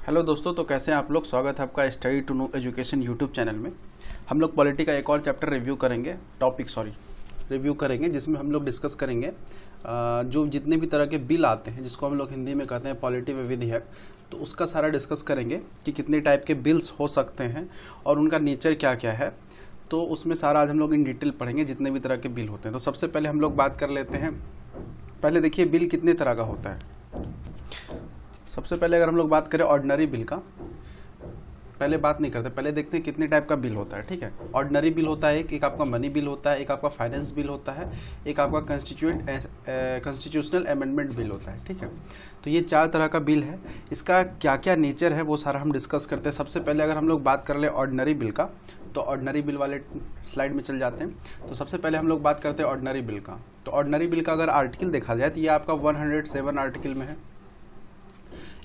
Hello दोस्तों, तो कैसे हैं आप लोग। स्वागत है आपका study to know education YouTube channel में। हम लोग पॉलिटी का एक और चैप्टर रिव्यू करेंगे जिसमें हम लोग डिस्कस करेंगे जो जितने भी तरह के बिल आते हैं, जिसको हम लोग हिंदी में कहते हैं पॉलिटी व विधेयक, तो उसका सारा डिस्कस करेंगे कि कितने टाइप के बिल्स हो सकते हैं और उनका नेचर क्या क्या है। तो उसमें सारा आज हम लोग इन डिटेल पढ़ेंगे जितने भी तरह के बिल होते हैं। तो सबसे पहले हम लोग बात कर लेते हैं। पहले देखिए बिल कितने तरह का होता है। सबसे पहले अगर हम लोग बात करें ऑर्डिनरी बिल का, पहले बात नहीं करते, पहले देखते हैं कितने टाइप का बिल होता है। ठीक है, ऑर्डिनरी बिल होता है, एक आपका मनी बिल होता है, एक आपका फाइनेंस बिल होता है, एक आपका कॉन्स्टिट्यूशनल अमेंडमेंट बिल होता है। ठीक है, तो ये चार तरह का बिल है। इसका क्या क्या नेचर है वो सारा हम डिस्कस करते हैं। सबसे पहले अगर हम लोग बात कर ले ऑर्डिनरी बिल का, तो ऑर्डिनरी बिल वाले स्लाइड में चल जाते हैं। तो सबसे पहले हम लोग बात करते हैं ऑर्डिनरी बिल का। तो ऑर्डिनरी बिल का अगर आर्टिकल देखा जाए तो ये आपका 107 आर्टिकल में है,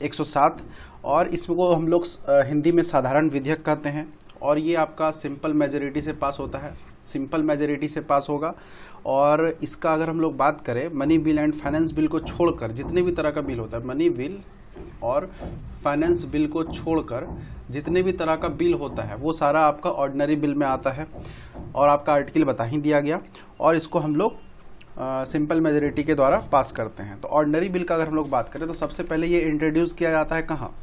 107, और इसको हम लोग हिंदी में साधारण विधेयक कहते हैं। और ये आपका सिंपल मेजोरिटी से पास होता है, सिंपल मेजोरिटी से पास होगा। और इसका अगर हम लोग बात करें money bill and finance bill को छोड़कर जितने भी तरह का बिल होता है, मनी बिल और फाइनेंस बिल को छोड़कर जितने भी तरह का बिल होता है वो सारा आपका ऑर्डिनरी बिल में आता है। और आपका आर्टिकल बता ही दिया गया, और इसको हम लोग सिंपल मेजोरिटी के द्वारा पास करते हैं। तो ऑर्डिनरी बिल का अगर हम लोग बात करें तो सबसे पहले ये इंट्रोड्यूस किया जाता है कहाँ,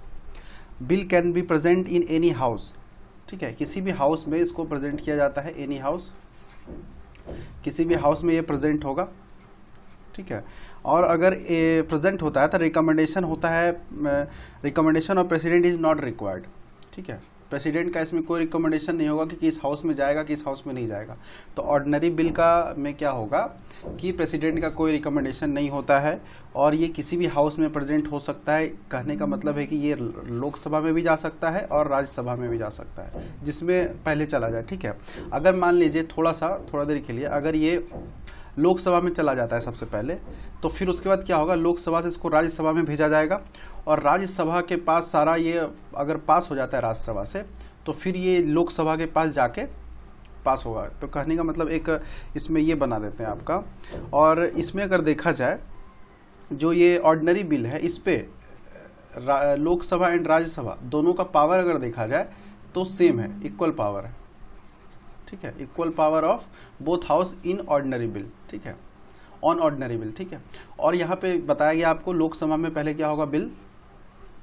bill can be present in any house. ठीक है, किसी भी हाउस में इसको प्रेजेंट किया जाता है, एनी हाउस, किसी भी हाउस में ये प्रेजेंट होगा। ठीक है, और अगर प्रेजेंट होता है तो रिकमेंडेशन होता है, recommendation of president is not required. ठीक है, प्रेसिडेंट का इसमें कोई रिकमेंडेशन नहीं होगा कि किस हाउस में जाएगा किस हाउस में नहीं जाएगा। तो ऑर्डिनरी बिल का में क्या होगा कि प्रेसिडेंट का कोई रिकमेंडेशन नहीं होता है और ये किसी भी हाउस में प्रेजेंट हो सकता है। कहने का मतलब है कि ये लोकसभा में भी जा सकता है और राज्यसभा में भी जा सकता है, जिसमें पहले चला जाए। ठीक है, अगर मान लीजिए थोड़ा देर के लिए अगर ये लोकसभा में चला जाता है सबसे पहले, तो फिर उसके बाद क्या होगा, लोकसभा से इसको राज्यसभा में भेजा जाएगा और राज्यसभा के पास सारा ये अगर पास हो जाता है राज्यसभा से, तो फिर ये लोकसभा के पास जाके पास होगा। तो कहने का मतलब एक इसमें ये बना देते हैं आपका। और इसमें अगर देखा जाए जो ये ऑर्डिनरी बिल है, इस पे लोकसभा एंड राज्यसभा दोनों का पावर अगर देखा जाए तो सेम है, इक्वल पावर है। ठीक है, equal power of both house in ordinary bill. ठीक है, ऑन ऑर्डिनरी बिल। ठीक है, और यहाँ पे बताया गया आपको लोकसभा में पहले क्या होगा, बिल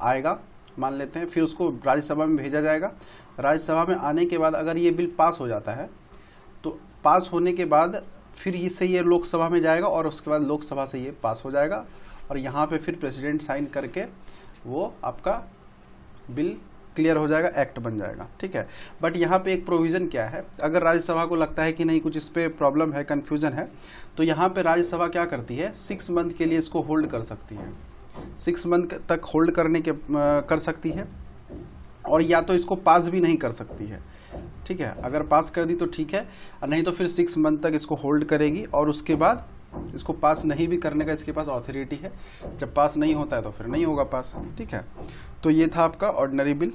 आएगा मान लेते हैं, फिर उसको राज्यसभा में भेजा जाएगा। राज्यसभा में आने के बाद अगर ये बिल पास हो जाता है तो पास होने के बाद फिर इससे ये लोकसभा में जाएगा और उसके बाद लोकसभा से ये पास हो जाएगा और यहाँ पे फिर प्रेसिडेंट साइन करके वो आपका बिल क्लियर हो जाएगा, एक्ट बन जाएगा। ठीक है, बट यहाँ पे एक प्रोविज़न क्या है, अगर राज्यसभा को लगता है कि नहीं कुछ इस पर प्रॉब्लम है, कन्फ्यूजन है, तो यहाँ पे राज्यसभा क्या करती है, 6 मंथ के लिए इसको होल्ड कर सकती है, 6 मंथ तक होल्ड कर सकती है। और या तो इसको पास भी नहीं कर सकती है। ठीक है, अगर पास कर दी तो ठीक है, नहीं तो फिर 6 मंथ तक इसको होल्ड करेगी और उसके बाद इसको पास नहीं भी करने का इसके पास ऑथोरिटी है। जब पास नहीं होता है तो फिर नहीं होगा पास। ठीक है, तो ये था आपका ऑर्डिनरी बिल।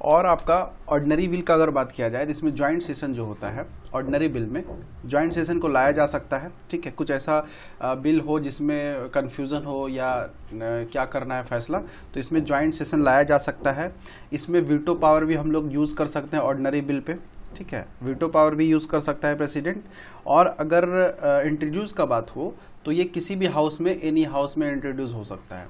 और आपका ऑर्डिनरी बिल का अगर बात किया जाए तो इसमें जॉइंट सेशन जो होता है, ऑर्डिनरी बिल में जॉइंट सेशन को लाया जा सकता है। ठीक है, कुछ ऐसा बिल हो जिसमें कन्फ्यूज़न हो या क्या करना है फैसला, तो इसमें जॉइंट सेशन लाया जा सकता है। इसमें वीटो पावर भी हम लोग यूज़ कर सकते हैं ऑर्डिनरी बिल पे। ठीक है, वीटो पावर भी यूज़ कर सकता है प्रेसिडेंट। और अगर इंट्रोड्यूस का बात हो तो ये किसी भी हाउस में, एनी हाउस में इंट्रोड्यूस हो सकता है।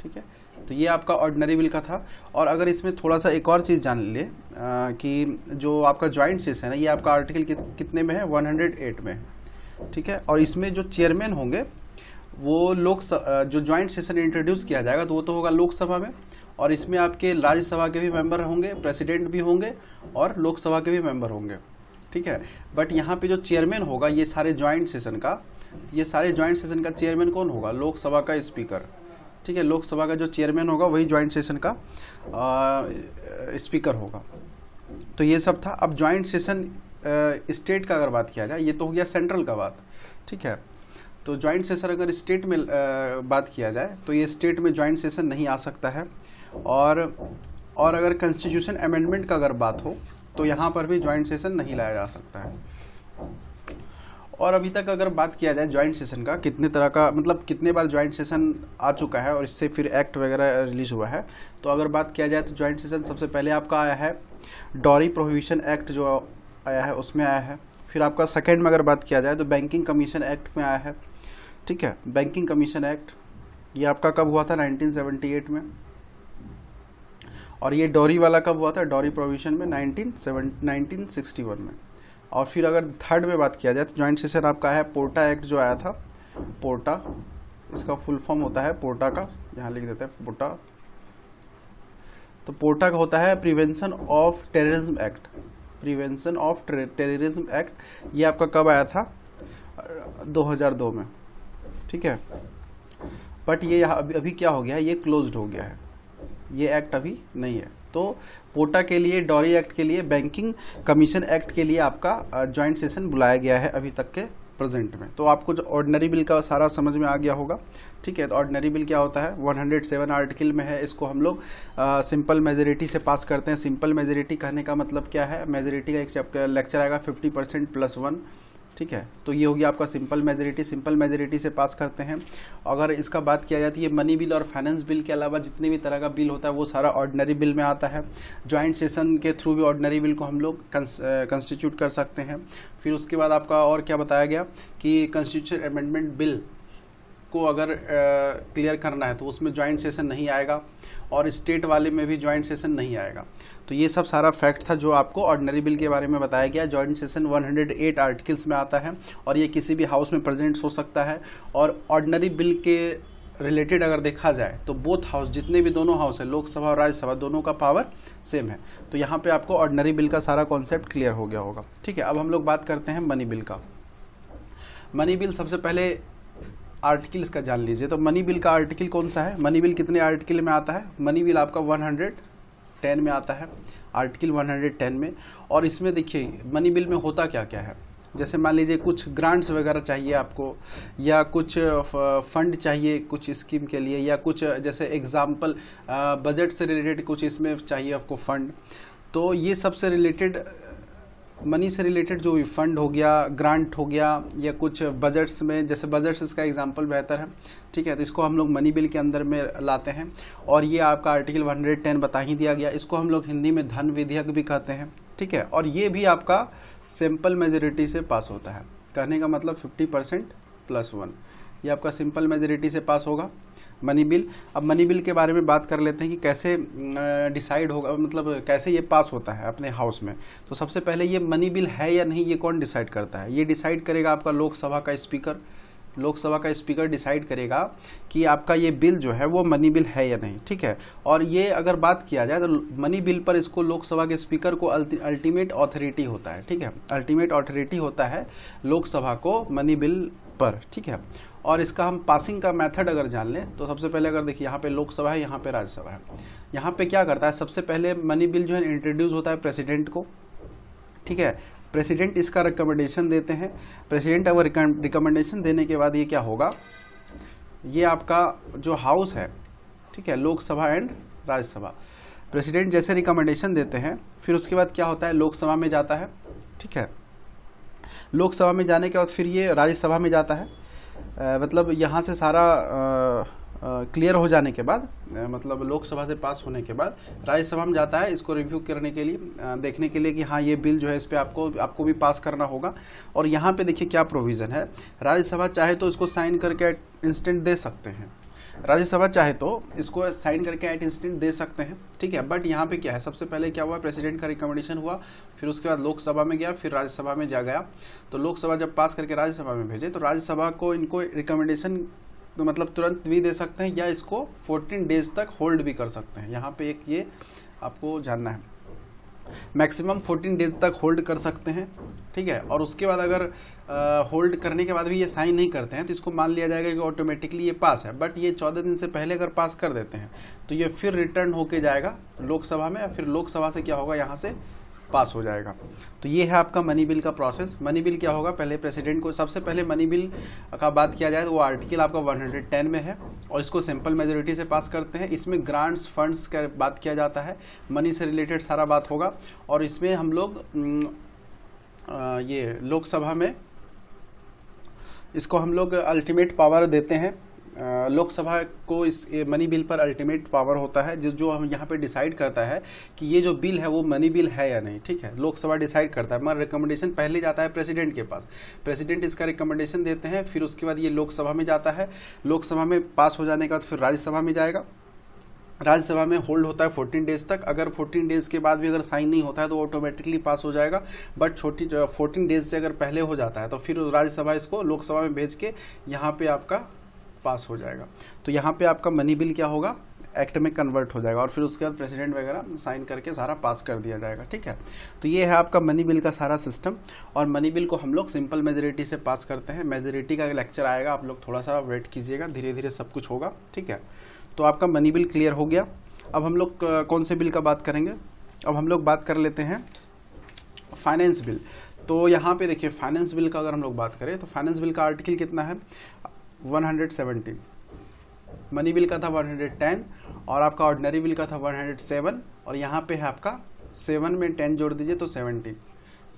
ठीक है, तो ये आपका ऑर्डिनरी बिल का था। और अगर इसमें थोड़ा सा एक और चीज़ जान ले कि जो आपका जॉइंट सेशन है ये आपका आर्टिकल कितने में है, 108 में। ठीक है, और इसमें जो चेयरमैन होंगे वो जो जॉइंट सेशन इंट्रोड्यूस किया जाएगा तो वो तो होगा लोकसभा में, और इसमें आपके राज्यसभा के भी मेंबर होंगे, प्रेसिडेंट भी होंगे और लोकसभा के भी मेंबर होंगे। ठीक है, बट यहाँ पे जो चेयरमैन होगा ये सारे जॉइंट सेशन का चेयरमैन कौन होगा, लोकसभा का स्पीकर। ठीक है, लोकसभा का जो चेयरमैन होगा वही जॉइंट सेशन का स्पीकर होगा। तो ये सब था। अब जॉइंट सेशन स्टेट का अगर बात किया जाए, ये तो हो गया सेंट्रल का बात। ठीक है, तो जॉइंट सेशन अगर स्टेट में बात किया जाए तो ये स्टेट में जॉइंट सेशन नहीं आ सकता है। और अगर कॉन्स्टिट्यूशन अमेंडमेंट का अगर बात हो तो यहाँ पर भी जॉइंट सेशन नहीं लाया जा सकता है। और अभी तक अगर बात किया जाए ज्वाइंट सेशन का, कितने तरह का मतलब कितने बार ज्वाइंट सेशन आ चुका है और इससे फिर एक्ट वगैरह रिलीज हुआ है, तो अगर बात किया जाए तो ज्वाइंट सेशन सबसे पहले आपका आया है डॉरी प्रोहिबिशन एक्ट जो आया है उसमें आया है। फिर आपका सेकेंड में अगर बात किया जाए तो बैंकिंग कमीशन एक्ट में आया है, ठीक है। बैंकिंग कमीशन एक्ट ये आपका कब हुआ था, 1978 में। और ये डॉरी वाला कब हुआ था, डॉरी प्रोहिबिशन में 1961 में। और फिर अगर थर्ड में बात किया जाए तो ज्वाइंट सेशन आपका है पोर्टा एक्ट जो आया था। पोर्टा, इसका फुल फॉर्म होता है पोर्टा का, यहाँ लिख देते हैं पोर्टा। तो पोर्टा का होता है prevention of terrorism act. Prevention of terrorism act ये आपका कब आया था, 2002 में, ठीक है। बट ये अभी क्या हो गया है, ये क्लोज्ड हो गया है, ये एक्ट अभी नहीं है। तो पोर्टा के लिए, डॉरी एक्ट के लिए, बैंकिंग कमीशन एक्ट के लिए आपका ज्वाइंट सेशन बुलाया गया है अभी तक के प्रेजेंट में। तो आपको जो ऑर्डिनरी बिल का सारा समझ में आ गया होगा, ठीक है। तो ऑर्डिनरी बिल क्या होता है, 107 आर्टिकल में है, इसको हम लोग सिंपल मेजोरिटी से पास करते हैं। सिंपल मेजोरिटी कहने का मतलब क्या है, मेजोरिटी का एक चैप्टर लेक्चर आएगा 50% + 1, ठीक है। तो ये हो गया आपका सिंपल मेजोरिटी। सिंपल मेजोरिटी से पास करते हैं। अगर इसका बात किया जाती है मनी बिल और फाइनेंस बिल के अलावा जितने भी तरह का बिल होता है वो सारा ऑर्डिनरी बिल में आता है। ज्वाइंट सेशन के थ्रू भी ऑर्डिनरी बिल को हम लोग कंस्टिट्यूट कर सकते हैं। फिर उसके बाद आपका और क्या बताया गया कि कॉन्स्टिट्यूशन अमेंडमेंट बिल को अगर क्लियर करना है तो उसमें ज्वाइंट सेशन नहीं आएगा, और स्टेट वाले में भी ज्वाइंट सेशन नहीं आएगा। तो ये सब सारा फैक्ट था जो आपको ऑर्डिनरी बिल के बारे में बताया गया। ज्वाइंट सेशन 108 आर्टिकल्स में आता है और ये किसी भी हाउस में प्रेजेंट हो सकता है। और ऑर्डिनरी बिल के रिलेटेड अगर देखा जाए तो बोथ हाउस, जितने भी दोनों हाउस है, लोकसभा और राज्यसभा, दोनों का पावर सेम है। तो यहाँ पे आपको ऑर्डिनरी बिल का सारा कॉन्सेप्ट क्लियर हो गया होगा, ठीक है। अब हम लोग बात करते हैं मनी बिल का। मनी बिल सबसे पहले आर्टिकल्स का जान लीजिए। तो मनी बिल का आर्टिकल कौन सा है, मनी बिल कितने आर्टिकल में आता है, मनी बिल आपका 110 में आता है, आर्टिकल 110 में। और इसमें देखिए मनी बिल में होता क्या क्या है, जैसे मान लीजिए कुछ ग्रांट्स वगैरह चाहिए आपको, या कुछ फंड चाहिए कुछ स्कीम के लिए, या कुछ जैसे एग्जाम्पल बजट से रिलेटेड कुछ इसमें चाहिए आपको फंड। तो ये सबसे रिलेटेड, मनी से रिलेटेड जो भी फंड हो गया, ग्रांट हो गया, या कुछ बजट्स में, जैसे बजट्स इसका एग्जांपल बेहतर है, ठीक है। तो इसको हम लोग मनी बिल के अंदर में लाते हैं। और ये आपका आर्टिकल 110 बता ही दिया गया। इसको हम लोग हिंदी में धन विधेयक भी कहते हैं, ठीक है। और ये भी आपका सिंपल मेजोरिटी से पास होता है, कहने का मतलब 50% + 1, ये आपका सिंपल मेजोरिटी से पास होगा मनी बिल। अब मनी बिल के बारे में बात कर लेते हैं कि कैसे डिसाइड होगा, मतलब कैसे ये पास होता है अपने हाउस में। तो सबसे पहले ये मनी बिल है या नहीं, ये कौन डिसाइड करता है, ये डिसाइड करेगा आपका लोकसभा का स्पीकर। लोकसभा का स्पीकर डिसाइड करेगा कि आपका ये बिल जो है वो मनी बिल है या नहीं, ठीक है। और ये अगर बात किया जाए तो मनी बिल पर इसको लोकसभा के स्पीकर को अल्टीमेट अथॉरिटी होता है, ठीक है। अल्टीमेट अथॉरिटी होता है लोकसभा को मनी बिल पर, ठीक है। और इसका हम पासिंग का मेथड अगर जान लें तो सबसे पहले अगर देखिए यहाँ पे लोकसभा है, यहाँ पे राज्यसभा है। यहाँ पे क्या करता है, सबसे पहले मनी बिल जो है इंट्रोड्यूस होता है प्रेसिडेंट को, ठीक है। प्रेसिडेंट इसका रिकमेंडेशन देते हैं। प्रेसिडेंट अगर रिकमेंडेशन देने के बाद ये क्या होगा, ये आपका जो हाउस है, ठीक है, लोकसभा एंड राज्यसभा, प्रेसिडेंट जैसे रिकमेंडेशन देते हैं फिर उसके बाद क्या होता है, लोकसभा में जाता है, ठीक है। लोकसभा में जाने के बाद फिर ये राज्यसभा में जाता है। मतलब यहाँ से सारा क्लियर हो जाने के बाद, मतलब लोकसभा से पास होने के बाद राज्यसभा में जाता है, इसको रिव्यू करने के लिए, देखने के लिए कि हाँ ये बिल जो है इस पे आपको भी पास करना होगा। और यहाँ पे देखिए क्या प्रोविज़न है, राज्यसभा चाहे तो इसको साइन करके इंस्टेंट दे सकते हैं, राज्यसभा चाहे तो इसको साइन करके एट इंस्टेंट दे सकते हैं, ठीक है। बट यहाँ पे क्या है, सबसे पहले क्या हुआ, प्रेसिडेंट का रिकमेंडेशन हुआ, फिर उसके बाद लोकसभा में गया, फिर राज्यसभा में जा गया। तो लोकसभा जब पास करके राज्यसभा में भेजे तो राज्यसभा को इनको रिकमेंडेशन तो मतलब तुरंत भी दे सकते हैं, या इसको 14 डेज तक होल्ड भी कर सकते हैं। यहाँ पे एक ये आपको जानना है, मैक्सिमम 14 डेज तक होल्ड कर सकते हैं, ठीक है। और उसके बाद अगर होल्ड करने के बाद भी ये साइन नहीं करते हैं तो इसको मान लिया जाएगा कि ऑटोमेटिकली ये पास है। बट ये 14 दिन से पहले अगर पास कर देते हैं तो ये फिर रिटर्न होके जाएगा लोकसभा में, फिर लोकसभा से क्या होगा, यहाँ से पास हो जाएगा। तो ये है आपका मनी बिल का प्रोसेस। मनी बिल क्या होगा, पहले प्रेसिडेंट को, सबसे पहले मनी बिल का बात किया जाए तो वो आर्टिकल आपका 110 में है और इसको सिंपल मेजोरिटी से पास करते हैं। इसमें ग्रांट्स फंड्स का बात किया जाता है, मनी से रिलेटेड सारा बात होगा। और इसमें हम लोग ये लोकसभा में इसको हम लोग अल्टीमेट पावर देते हैं। लोकसभा को इस मनी बिल पर अल्टीमेट पावर होता है, जो हम यहाँ पे डिसाइड करता है कि ये जो बिल है वो मनी बिल है या नहीं। ठीक है, लोकसभा डिसाइड करता है, मगर रिकमेंडेशन पहले जाता है प्रेसिडेंट के पास। प्रेसिडेंट इसका रिकमेंडेशन देते हैं, फिर उसके बाद ये लोकसभा में जाता है। लोकसभा में पास हो जाने के बाद फिर राज्यसभा में जाएगा। राज्यसभा में होल्ड होता है 14 डेज तक। अगर 14 डेज के बाद भी अगर साइन नहीं होता है तो ऑटोमेटिकली पास हो जाएगा। बट 14 डेज से अगर पहले हो जाता है तो फिर राज्यसभा इसको लोकसभा में भेज के यहाँ पे आपका पास हो जाएगा। तो यहाँ पे आपका मनी बिल क्या होगा, एक्ट में कन्वर्ट हो जाएगा और फिर उसके बाद प्रेसिडेंट वगैरह साइन करके सारा पास कर दिया जाएगा। ठीक है, तो ये है आपका मनी बिल का सारा सिस्टम। और मनी बिल को हम लोग सिंपल मेजोरिटी से पास करते हैं। मेजोरिटी का लेक्चर आएगा, आप लोग थोड़ा सा वेट कीजिएगा, धीरे धीरे सब कुछ होगा। ठीक है, तो आपका मनी बिल क्लियर हो गया। अब हम लोग कौन से बिल का बात करेंगे, अब हम लोग बात कर लेते हैं फाइनेंस बिल। तो यहाँ पे देखिए फाइनेंस बिल का अगर हम लोग बात करें तो फाइनेंस बिल का आर्टिकल कितना है, 117। मनी बिल का था 110 और आपका ऑर्डिनरी बिल का था 107 और यहाँ पे है आपका 7 में 10 जोड़ दीजिए तो 17।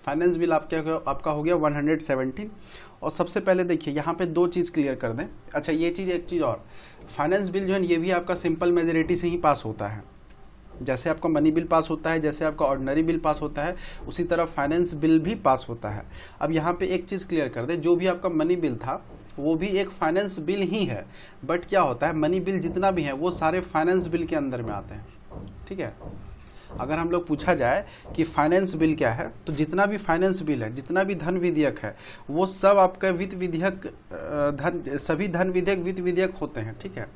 फाइनेंस बिल आपका हो गया 117। और सबसे पहले देखिए यहाँ पे दो चीज़ क्लियर कर दें। अच्छा ये चीज़, एक चीज़ और, फाइनेंस बिल जो है ये भी आपका सिंपल मेजोरिटी से ही पास होता है। जैसे आपका मनी बिल पास होता है, जैसे आपका ऑर्डिनरी बिल पास होता है, उसी तरह फाइनेंस बिल भी पास होता है। अब यहाँ पे एक चीज़ क्लियर कर दें, जो भी आपका मनी बिल था वो भी एक फाइनेंस बिल ही है। बट क्या होता है, मनी बिल जितना भी है वो सारे फाइनेंस बिल के अंदर में आते हैं। ठीक है, अगर हम लोग पूछा जाए कि फाइनेंस बिल क्या है, तो जितना भी फाइनेंस बिल है, जितना भी धन विधेयक है, वो सब आपका वित्त विधेयक सभी धन विधेयक वित्त विधेयक होते हैं। ठीक है,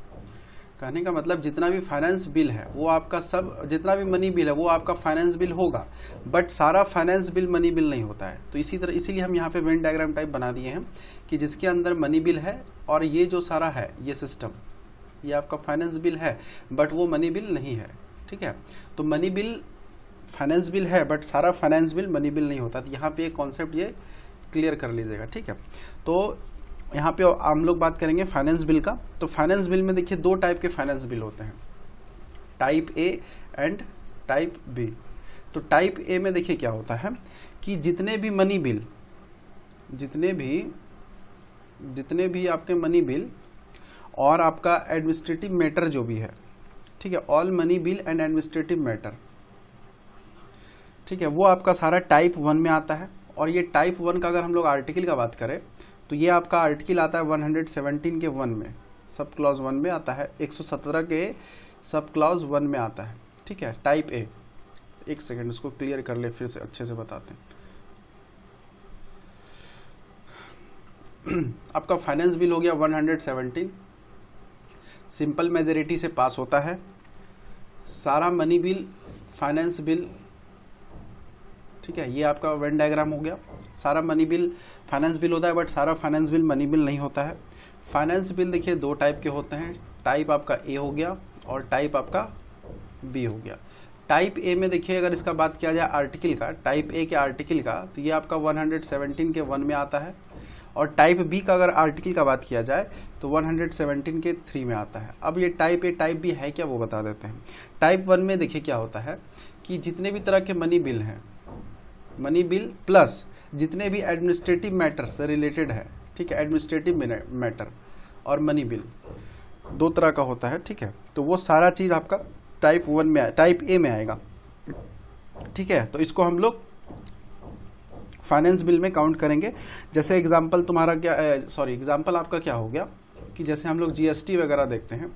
कहने का मतलब जितना भी फाइनेंस बिल है वो आपका सब, जितना भी मनी बिल है वो आपका फाइनेंस बिल होगा। बट सारा फाइनेंस बिल मनी बिल नहीं होता है। तो इसी तरह, इसीलिए हम यहाँ पे वेन डायग्राम टाइप बना दिए हैं कि जिसके अंदर मनी बिल है और ये जो सारा है ये सिस्टम, ये आपका फाइनेंस बिल है बट वो मनी बिल नहीं है। ठीक है, तो मनी बिल फाइनेंस बिल है बट सारा फाइनेंस बिल मनी बिल नहीं होता। तो यहाँ पे एक कॉन्सेप्ट ये क्लियर कर लीजिएगा। ठीक है, तो यहाँ पे हम लोग बात करेंगे फाइनेंस बिल का। तो फाइनेंस बिल में देखिए दो टाइप के फाइनेंस बिल होते हैं, type A and type B. तो टाइप ए में देखिए क्या होता है कि जितने भी मनी बिल, जितने भी आपके मनी बिल और आपका एडमिनिस्ट्रेटिव मैटर जो भी है, ठीक है, all money bill and administrative matter, ठीक है, वो आपका सारा टाइप 1 में आता है। और ये टाइप 1 का अगर हम लोग आर्टिकल का बात करें तो ये आपका आर्टिकल आता है 117 के 1 में, सब क्लॉज 1 में आता है, 117 के सब क्लॉज 1 में आता है। ठीक है, टाइप ए। एक सेकेंड इसको क्लियर कर ले, फिर से अच्छे से बताते हैं। आपका फाइनेंस बिल हो गया 117, सिंपल मेजोरिटी से पास होता है। सारा मनी बिल, फाइनेंस बिल, ठीक है, ये आपका वेन डायग्राम हो गया। सारा मनी बिल फाइनेंस बिल होता है बट सारा फाइनेंस बिल मनी बिल नहीं होता है। फाइनेंस बिल देखिए दो टाइप के होते हैं, टाइप आपका ए हो गया और टाइप आपका बी हो गया। टाइप ए में देखिए अगर इसका बात किया जाए आर्टिकल का, टाइप ए के आर्टिकल का, तो ये आपका 117 के 1 में आता है। और टाइप बी का अगर आर्टिकल का बात किया जाए तो 117 के 3 में आता है। अब ये टाइप ए टाइप बी है क्या वो बता देते हैं। टाइप 1 में देखिए क्या होता है कि जितने भी तरह के मनी बिल हैं, मनी बिल प्लस जितने भी एडमिनिस्ट्रेटिव मैटर से रिलेटेड है, ठीक है, एडमिनिस्ट्रेटिव मैटर और मनी बिल दो तरह का होता है। ठीक है, तो वो सारा चीज़ आपका टाइप 1 में, टाइप ए में आएगा। ठीक है, तो इसको हम लोग फाइनेंस बिल में काउंट करेंगे। जैसे एग्जांपल तुम्हारा क्या, एग्जांपल आपका क्या हो गया कि जैसे हम लोग जीएसटी वगैरह देखते हैं,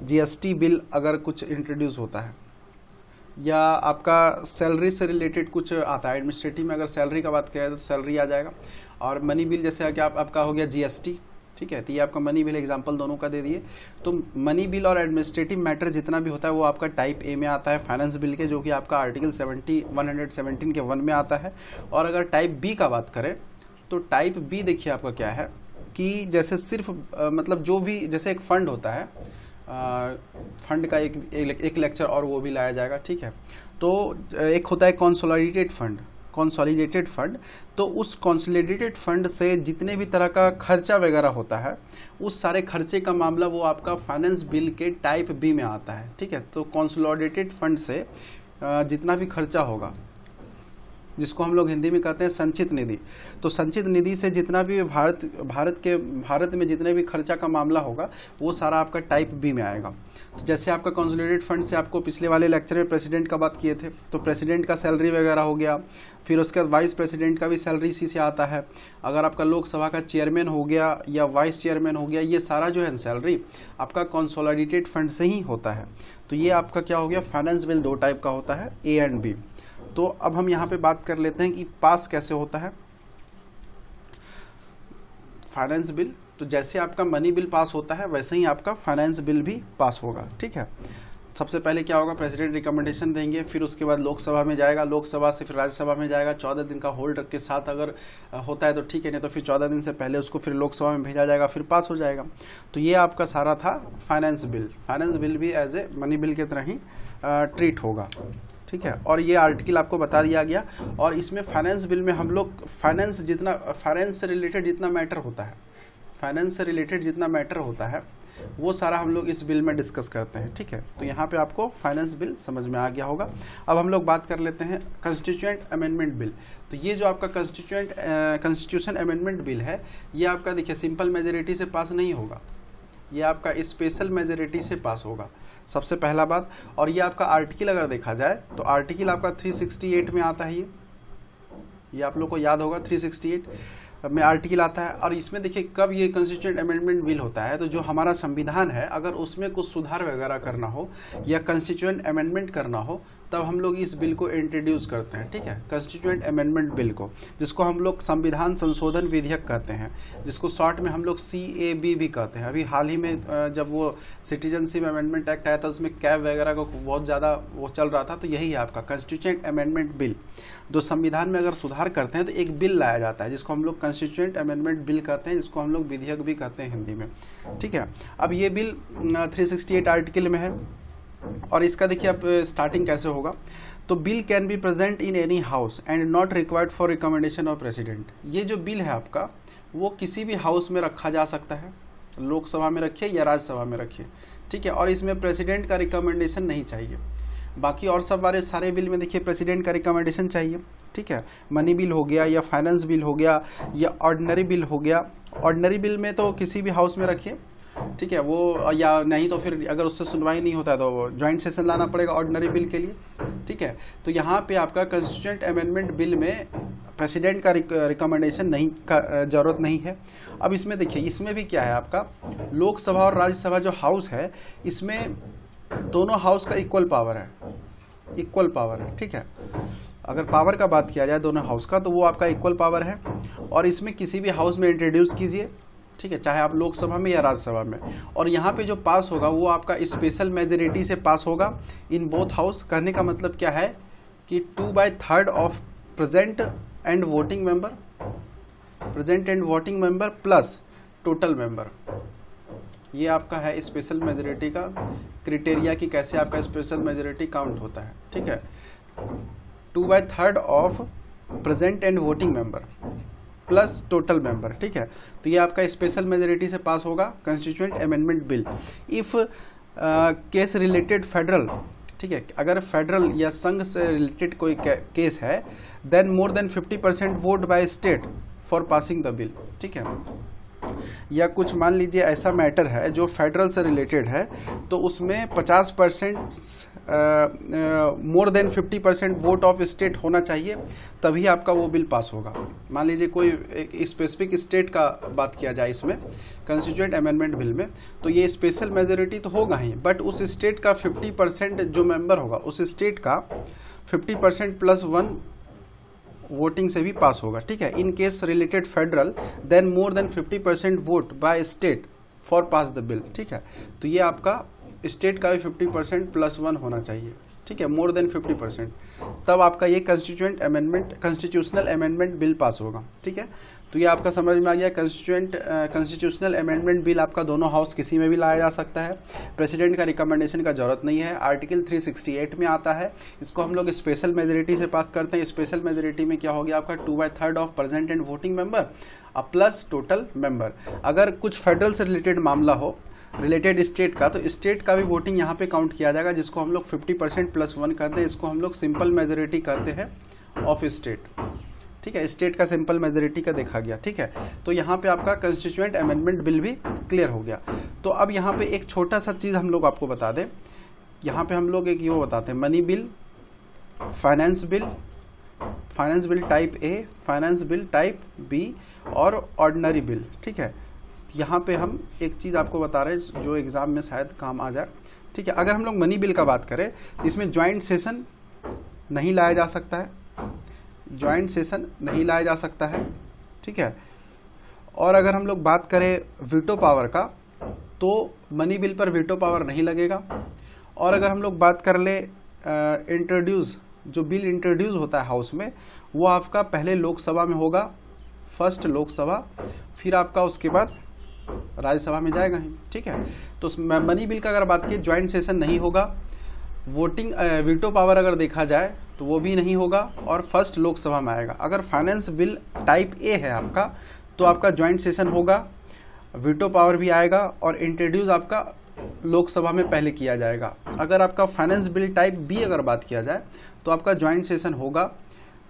जीएसटी बिल अगर कुछ इंट्रोड्यूस होता है या आपका सैलरी से रिलेटेड कुछ आता है, एडमिनिस्ट्रेटिव में अगर सैलरी का बात करें तो सैलरी आ जाएगा। और मनी बिल जैसे कि आपका हो गया जीएसटी, ठीक है, तो ये आपका मनी बिल एग्जांपल दोनों का दे दिए। तो मनी बिल और एडमिनिस्ट्रेटिव मैटर जितना भी होता है वो आपका टाइप ए में आता है फाइनेंस बिल के, जो कि आपका आर्टिकल 117 के 1 में आता है। और अगर टाइप बी का बात करें तो टाइप बी देखिए आपका क्या है कि जैसे सिर्फ मतलब जो भी, जैसे एक फंड होता है, फंड का एक लेक्चर और वो भी लाया जाएगा। ठीक है, तो एक होता है कंसोलिडेटेड फंड, तो उस कंसोलिडेटेड फंड से जितने भी तरह का खर्चा वगैरह होता है उस सारे खर्चे का मामला वो आपका फाइनेंस बिल के टाइप बी में आता है। ठीक है, तो कंसोलिडेटेड फंड से जितना भी खर्चा होगा जिसको हम लोग हिंदी में कहते हैं संचित निधि। तो संचित निधि से जितना भी भारत में जितने भी खर्चा का मामला होगा वो सारा आपका टाइप बी में आएगा। तो जैसे आपका कंसोलिडेटेड फंड से आपको पिछले वाले लेक्चर में प्रेसिडेंट का बात किए थे, तो प्रेसिडेंट का सैलरी वगैरह हो गया, फिर उसके बाद वाइस प्रेसिडेंट का भी सैलरी इसी से आता है। अगर आपका लोकसभा का चेयरमैन हो गया या वाइस चेयरमैन हो गया, ये सारा जो है सैलरी आपका कंसोलिडेटेड फंड से ही होता है। तो ये आपका क्या हो गया, फाइनेंस बिल दो टाइप का होता है, ए एंड बी। तो अब हम यहाँ पे बात कर लेते हैं कि पास कैसे होता है फाइनेंस बिल। तो जैसे आपका मनी बिल पास होता है वैसे ही आपका फाइनेंस बिल भी पास होगा, ठीक है। सबसे पहले क्या होगा, प्रेसिडेंट रिकमेंडेशन देंगे, फिर उसके बाद लोकसभा में जाएगा, लोकसभा से फिर राज्यसभा में जाएगा। 14 दिन का होल्ड के साथ अगर होता है तो ठीक है, नहीं तो फिर 14 दिन से पहले उसको फिर लोकसभा में भेजा जाएगा, फिर पास हो जाएगा। तो ये आपका सारा था फाइनेंस बिल। फाइनेंस बिल भी एज ए मनी बिल की तरह ही ट्रीट होगा, ठीक है। और ये आर्टिकल आपको बता दिया गया। और इसमें फाइनेंस बिल में हम लोग फाइनेंस से रिलेटेड जितना मैटर होता है वो सारा हम लोग इस बिल में डिस्कस करते हैं, ठीक है। तो यहाँ पे आपको फाइनेंस बिल समझ में आ गया होगा। अब हम लोग बात कर लेते हैं कॉन्स्टिट्यूएंट अमेंडमेंट बिल। तो ये जो आपका कॉन्स्टिट्यूशन अमेंडमेंट बिल है, ये आपका देखिए सिंपल मेजोरिटी से पास नहीं होगा, ये आपका स्पेशल मेजोरिटी से पास होगा, सबसे पहला बात। और ये आपका आर्टिकल अगर देखा जाए तो आर्टिकल आपका 368 में आता है। ये आप लोग को याद होगा 368 में आर्टिकल आता है। और इसमें देखिए कब ये कॉन्स्टिट्यूएंट अमेंडमेंट बिल होता है, तो जो हमारा संविधान है अगर उसमें कुछ सुधार वगैरह करना हो या कॉन्स्टिट्यूएंट अमेंडमेंट करना हो तब हम लोग इस बिल को इंट्रोड्यूस करते हैं, ठीक है, कॉन्स्टिट्यूएंट अमेंडमेंट बिल को, जिसको हम लोग संविधान संशोधन विधेयक कहते हैं, जिसको शॉर्ट में हम लोग CAB भी कहते हैं। अभी हाल ही में जब वो सिटीजनशिप अमेंडमेंट एक्ट आया था उसमें कैब वगैरह को बहुत ज़्यादा वो चल रहा था, तो यही है आपका कॉन्स्टिट्यूएंट अमेंडमेंट बिल। जो संविधान में अगर सुधार करते हैं तो एक बिल लाया जाता है जिसको हम लोग कॉन्स्टिट्यूएंट अमेंडमेंट बिल कहते हैं, जिसको हम लोग विधेयक भी कहते हैं हिंदी में, ठीक है। अब ये बिल 368 आर्टिकल में है। और इसका देखिए अब स्टार्टिंग कैसे होगा, तो bill can be present in any house and not required for recommendation of president. ये जो बिल है आपका वो किसी भी हाउस में रखा जा सकता है, लोकसभा में रखिए या राज्यसभा में रखिए, ठीक है। और इसमें प्रेसिडेंट का रिकमेंडेशन नहीं चाहिए। बाकी और सब सारे बिल में देखिए प्रेसिडेंट का रिकमेंडेशन चाहिए, ठीक है। मनी बिल हो गया या फाइनेंस बिल हो गया या ऑर्डिनरी बिल हो गया। ऑर्डिनरी बिल में तो किसी भी हाउस में रखिए, ठीक है, वो या नहीं तो फिर अगर उससे सुनवाई नहीं होता है तो ज्वाइंट सेशन लाना पड़ेगा ऑर्डिनरी बिल के लिए, ठीक है। तो यहाँ पे आपका कॉन्स्टिट्यूएंट अमेंडमेंट बिल में प्रेसिडेंट का रिकमेंडेशन नहीं का जरूरत नहीं है। अब इसमें देखिए इसमें भी क्या है, आपका लोकसभा और राज्यसभा जो हाउस है इसमें दोनों हाउस का इक्वल पावर है, ठीक है। अगर पावर का बात किया जाए दोनों हाउस का तो वो आपका इक्वल पावर है। और इसमें किसी भी हाउस में इंट्रोड्यूस कीजिए, ठीक है, चाहे आप लोकसभा में या राज्यसभा में। और यहाँ पे जो पास होगा वो आपका स्पेशल मेजोरिटी से पास होगा इन बोथ हाउस। कहने का मतलब क्या है कि 2/3 of present and voting member plus total member. ये आपका है स्पेशल मेजोरिटी का क्राइटेरिया कि कैसे आपका स्पेशल मेजोरिटी काउंट होता है, ठीक है। 2/3 of present and voting member plus total member, ठीक है। तो ये आपका स्पेशल मेजोरिटी से पास होगा constituent amendment bill. If case related federal, ठीक है, अगर फेडरल या संघ से रिलेटेड कोई केस है then more than 50% vote by state for passing the bill, ठीक है। या कुछ मान लीजिए ऐसा मैटर है जो फेडरल से रिलेटेड है तो उसमें 50% मोर देन 50% वोट ऑफ स्टेट होना चाहिए, तभी आपका वो बिल पास होगा। मान लीजिए कोई एक स्पेसिफिक स्टेट का बात किया जाए इसमें कॉन्स्टिट्यूएंट अमेंडमेंट बिल में, तो ये स्पेशल मेजोरिटी तो होगा ही, बट उस स्टेट का 50% जो मेंबर होगा उस स्टेट का 50% प्लस 1 वोटिंग से भी पास होगा, ठीक है। In case related federal then more than 50% vote by state for pass the bill, ठीक है। तो ये आपका स्टेट का भी 50% प्लस 1 होना चाहिए, ठीक है, मोर देन 50%, तब आपका ये कॉन्स्टिट्यूशनल अमेंडमेंट बिल पास होगा, ठीक है। तो ये आपका समझ में आ गया। कॉन्स्टिट्यूशनल अमेंडमेंट बिल आपका दोनों हाउस किसी में भी लाया जा सकता है, प्रेसिडेंट का रिकमेंडेशन का जरूरत नहीं है। आर्टिकल 368 में आता है, इसको हम लोग स्पेशल मेजोरिटी से पास करते हैं। स्पेशल मेजोरिटी में क्या हो गया आपका 2/3 of present and voting member plus total member. अगर कुछ फेडरल से रिलेटेड मामला हो रिलेटेड स्टेट का, तो स्टेट का भी वोटिंग यहाँ पे काउंट किया जाएगा, जिसको हम लोग 50% प्लस 1 कहते हैं, इसको हम लोग सिंपल मेजोरिटी कहते हैं। Of state. ठीक है, स्टेट का सिंपल मेजोरिटी का देखा गया। ठीक है, तो यहाँ पे आपका कंस्टिट्यूएंट अमेंडमेंट बिल भी क्लियर हो गया। तो अब यहाँ पे एक छोटा सा चीज़ हम लोग आपको बता दें, यहाँ पे हम लोग एक ये बताते हैं, money bill, finance bill type A, finance bill type B और ऑर्डिनरी बिल। ठीक है, यहाँ पे हम एक चीज़ आपको बता रहे हैं जो एग्ज़ाम में शायद काम आ जाए। ठीक है, अगर हम लोग मनी बिल का बात करें तो इसमें ज्वाइंट सेशन नहीं लाया जा सकता है, ज्वाइंट सेशन नहीं लाया जा सकता है। ठीक है, और अगर हम लोग बात करें वीटो पावर का तो मनी बिल पर वीटो पावर नहीं लगेगा। और अगर हम लोग बात कर ले इंट्रोड्यूस, जो बिल इंट्रोड्यूस होता है हाउस में, वो आपका पहले लोकसभा में होगा, फर्स्ट लोकसभा, फिर आपका उसके बाद राज्यसभा में जाएगा ही। ठीक है, तो मनी बिल का अगर बात की ज्वाइंट सेशन नहीं होगा, वोटिंग वीटो पावर अगर देखा जाए तो वो भी नहीं होगा और फर्स्ट लोकसभा में आएगा। अगर फाइनेंस बिल टाइप ए है आपका तो आपका ज्वाइंट सेशन होगा, वीटो पावर भी आएगा और इंट्रोड्यूस आपका लोकसभा में पहले किया जाएगा। अगर आपका फाइनेंस बिल टाइप बी अगर बात किया जाए तो आपका ज्वाइंट सेशन होगा,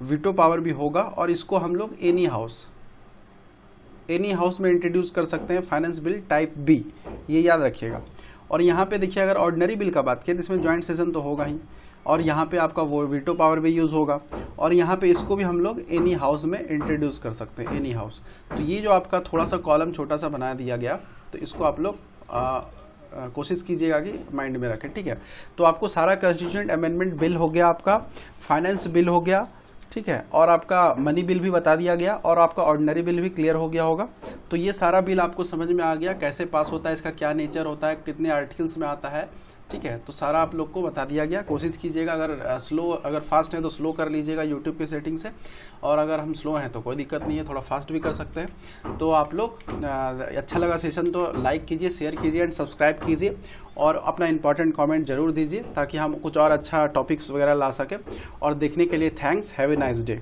वीटो पावर भी होगा और इसको हम लोग एनी हाउस में इंट्रोड्यूस कर सकते हैं, फाइनेंस बिल टाइप बी, ये याद रखिएगा। और यहाँ पे देखिए अगर ऑर्डिनरी बिल का बात किया तो इसमें ज्वाइंट सेशन तो होगा ही और यहाँ पे आपका वो वीटो पावर भी यूज़ होगा और यहाँ पे इसको भी हम लोग एनी हाउस में इंट्रोड्यूस कर सकते हैं, एनी हाउस। तो ये जो आपका थोड़ा सा कॉलम छोटा सा बना दिया गया तो इसको आप लोग कोशिश कीजिएगा कि माइंड में रखें। ठीक है, तो आपको सारा कंस्टिट्यूएंट अमेंडमेंट बिल हो गया, आपका फाइनेंस बिल हो गया, ठीक है, और आपका मनी बिल भी बता दिया गया और आपका ऑर्डिनरी बिल भी क्लियर हो गया होगा। तो ये सारा बिल आपको समझ में आ गया, कैसे पास होता है, इसका क्या नेचर होता है, कितने आर्टिकल्स में आता है। ठीक है, तो सारा आप लोग को बता दिया गया। कोशिश कीजिएगा अगर फास्ट है तो स्लो कर लीजिएगा यूट्यूब की सेटिंग से, और अगर हम स्लो हैं तो कोई दिक्कत नहीं है, थोड़ा फास्ट भी कर सकते हैं। तो आप लोग अच्छा लगा सेशन तो लाइक कीजिए, शेयर कीजिए एंड सब्सक्राइब कीजिए और अपना इंपॉर्टेंट कमेंट जरूर दीजिए ताकि हम कुछ और अच्छा टॉपिक्स वगैरह ला सकें। और देखने के लिए thanks, have a nice day.